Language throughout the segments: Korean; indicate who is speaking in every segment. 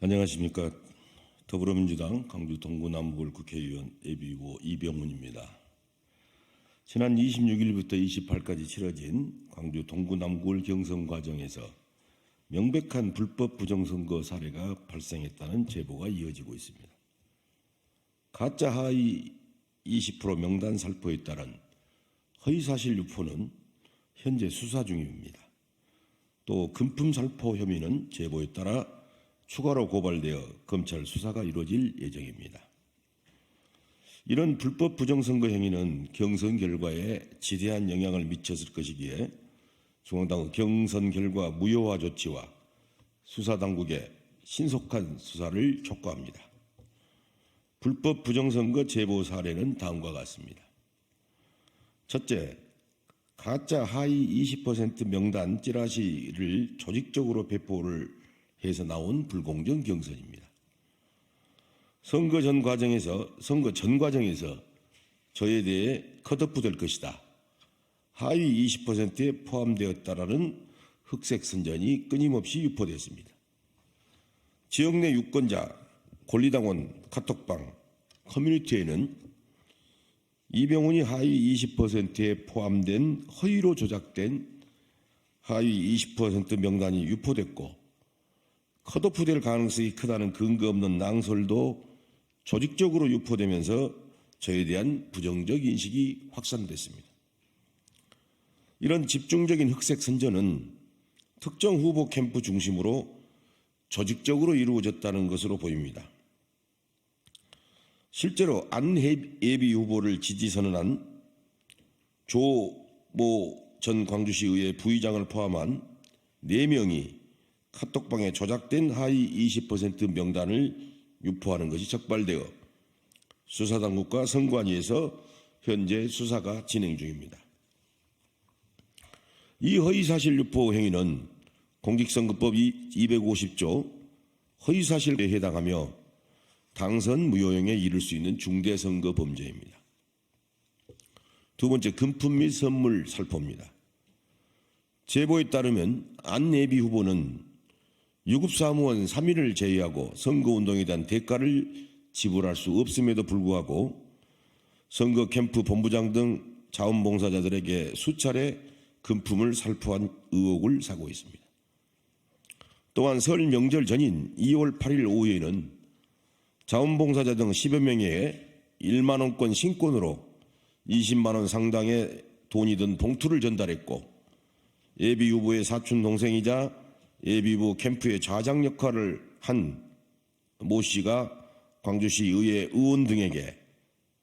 Speaker 1: 안녕하십니까. 더불어민주당 광주 동구남구을 국회의원 예비후보 이병훈입니다. 지난 26일부터 28일까지 치러진 광주 동구남구을 경선 과정에서 명백한 불법 부정선거 사례가 발생했다는 제보가 이어지고 있습니다. 가짜 하위 20% 명단 살포에 따른 허위사실 유포는 현재 수사 중입니다. 또 금품 살포 혐의는 제보에 따라 추가로 고발되어 검찰 수사가 이루어질 예정입니다. 이런 불법 부정선거 행위는 경선 결과에 지대한 영향을 미쳤을 것이기에 중앙당은 경선 결과 무효화 조치와 수사당국의 신속한 수사를 촉구합니다. 불법 부정선거 제보 사례는 다음과 같습니다. 첫째, 가짜 하위 20% 명단 찌라시를 조직적으로 배포를 해서 나온 불공정 경선입니다. 선거 전 과정에서 저에 대해 컷오프 될 것이다. 하위 20%에 포함되었다라는 흑색 선전이 끊임없이 유포됐습니다. 지역 내 유권자, 권리당원, 카톡방, 커뮤니티에는 이병훈이 하위 20%에 포함된 허위로 조작된 하위 20% 명단이 유포됐고 컷오프될 가능성이 크다는 근거 없는 낭설도 조직적으로 유포되면서 저에 대한 부정적 인식이 확산됐습니다. 이런 집중적인 흑색 선전은 특정 후보 캠프 중심으로 조직적으로 이루어졌다는 것으로 보입니다. 실제로 안 예비 후보를 지지 선언한 조모 전 광주시의회 부의장을 포함한 4명이 카톡방에 조작된 하위 20% 명단을 유포하는 것이 적발되어 수사당국과 선관위에서 현재 수사가 진행 중입니다. 이 허위사실 유포 행위는 공직선거법 250조 허위사실에 해당하며 당선 무효형에 이를 수 있는 중대선거 범죄입니다. 두 번째, 금품 및 선물 살포입니다. 제보에 따르면 안 예비 후보는 유급사무원 3인을 제외하고 선거운동에 대한 대가를 지불할 수 없음에도 불구하고 선거 캠프 본부장 등 자원봉사자들에게 수차례 금품을 살포한 의혹을 사고 있습니다. 또한 설 명절 전인 2월 8일 오후에는 자원봉사자 등 10여 명에게 1만 원권 신권으로 20만 원 상당의 돈이 든 봉투를 전달했고 예비 후보의 사촌 동생이자 예비후보 캠프의 좌장 역할을 한 모 씨가 광주시 의회 의원 등에게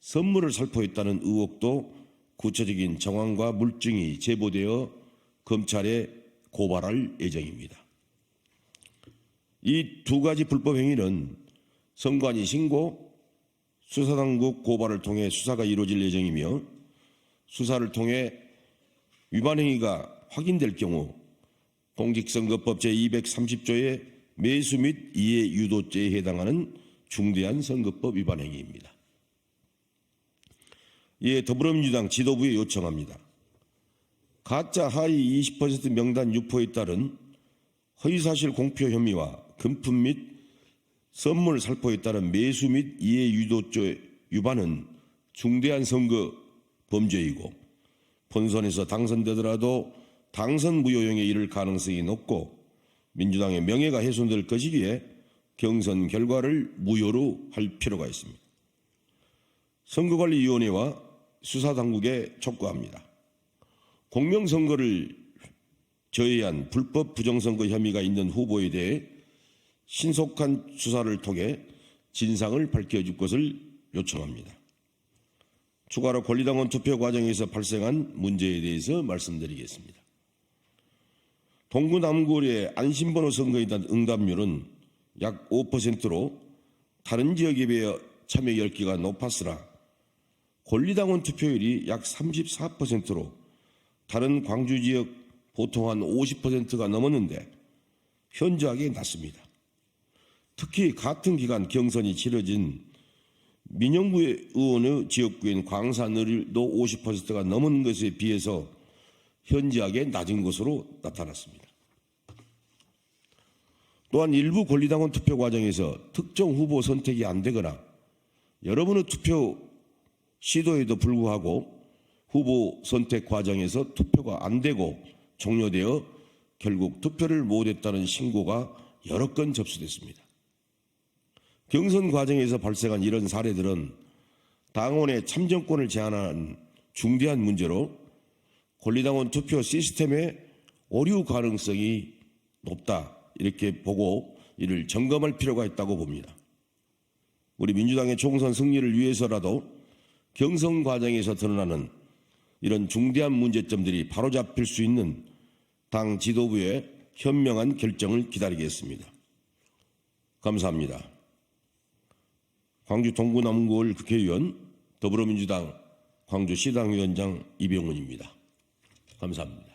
Speaker 1: 선물을 살포했다는 의혹도 구체적인 정황과 물증이 제보되어 검찰에 고발할 예정입니다. 이 두 가지 불법 행위는 선관위 신고, 수사당국 고발을 통해 수사가 이루어질 예정이며 수사를 통해 위반 행위가 확인될 경우 공직선거법 제230조의 매수 및 이해 유도죄에 해당하는 중대한 선거법 위반 행위입니다. 이에 더불어민주당 지도부에 요청합니다. 가짜 하위 20% 명단 유포에 따른 허위사실 공표 혐의와 금품 및 선물 살포에 따른 매수 및 이해 유도죄 위반은 중대한 선거 범죄이고 본선에서 당선되더라도 당선 무효형에 이를 가능성이 높고 민주당의 명예가 훼손될 것이기에 경선 결과를 무효로 할 필요가 있습니다. 선거관리위원회와 수사당국에 촉구합니다. 공명선거를 저해한 불법 부정선거 혐의가 있는 후보에 대해 신속한 수사를 통해 진상을 밝혀줄 것을 요청합니다. 추가로 권리당원 투표 과정에서 발생한 문제에 대해서 말씀드리겠습니다. 동구남구의 안심번호 선거에 대한 응답률은 약 5%로 다른 지역에 비해 참여 열기가 높았으나 권리당원 투표율이 약 34%로 다른 광주 지역 보통 한 50%가 넘었는데 현저하게 낮습니다. 특히 같은 기간 경선이 치러진 민영구 의원의 지역구인 광산을도 50%가 넘은 것에 비해서 현저하게 낮은 것으로 나타났습니다. 또한 일부 권리당원 투표 과정에서 특정 후보 선택이 안 되거나 여러 번의 투표 시도에도 불구하고 후보 선택 과정에서 투표가 안 되고 종료되어 결국 투표를 못했다는 신고가 여러 건 접수됐습니다. 경선 과정에서 발생한 이런 사례들은 당원의 참정권을 제한하는 중대한 문제로 권리당원 투표 시스템의 오류 가능성이 높다, 이렇게 보고 이를 점검할 필요가 있다고 봅니다. 우리 민주당의 총선 승리를 위해서라도 경선 과정에서 드러나는 이런 중대한 문제점들이 바로잡힐 수 있는 당 지도부의 현명한 결정을 기다리겠습니다. 감사합니다. 광주 동구남구을 국회의원, 더불어민주당 광주시당위원장 이병훈입니다. 감사합니다.